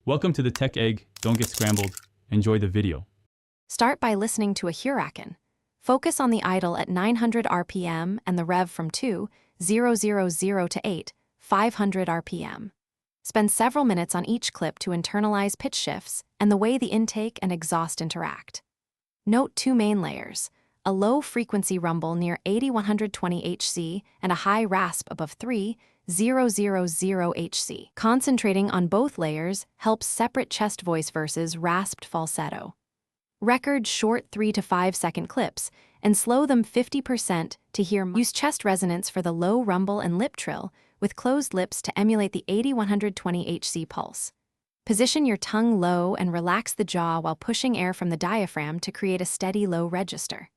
Welcome to the Tech Egg. Don't get scrambled. Enjoy the video. Start by listening to a Huracan. Focus on the idle at 900 RPM and the rev from 2,000 to 8,500 RPM. Spend several minutes on each clip to internalize pitch shifts and the way the intake and exhaust interact. Note two main layers, a low-frequency rumble near 8120 Hz and a high rasp above 3,000 Hz. Concentrating on both layers helps separate chest voice versus rasped falsetto. Record short 3 to 5 second clips and slow them 50% to hear. Use chest resonance for the low rumble and lip trill with closed lips to emulate the 8120 Hz pulse. Position your tongue low and relax the jaw while pushing air from the diaphragm to create a steady low register.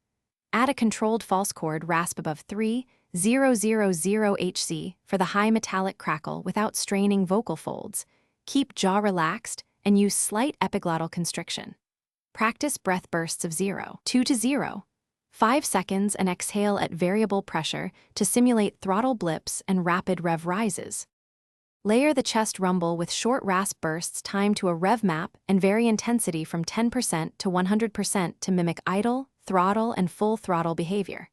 Add a controlled false chord rasp above 3,000 Hz for the high metallic crackle without straining vocal folds. Keep jaw relaxed and use slight epiglottal constriction. Practice breath bursts of 0.2 to 0.5 seconds and exhale at variable pressure to simulate throttle blips and rapid rev rises. Layer the chest rumble with short rasp bursts timed to a rev map and vary intensity from 10% to 100% to mimic idle, throttle, and full throttle behavior.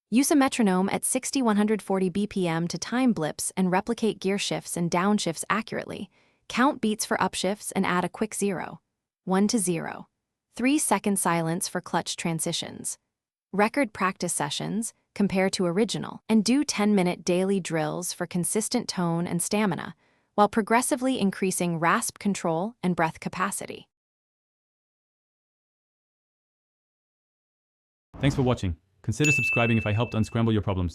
Use a metronome at 60-140 BPM to time blips and replicate gear shifts and downshifts accurately. Count beats for upshifts and add a quick 0.1 to 0.3 second silence for clutch transitions. Record practice sessions, compare to original, and do 10-minute daily drills for consistent tone and stamina, while progressively increasing rasp control and breath capacity. Thanks for watching. Consider subscribing if I helped unscramble your problems.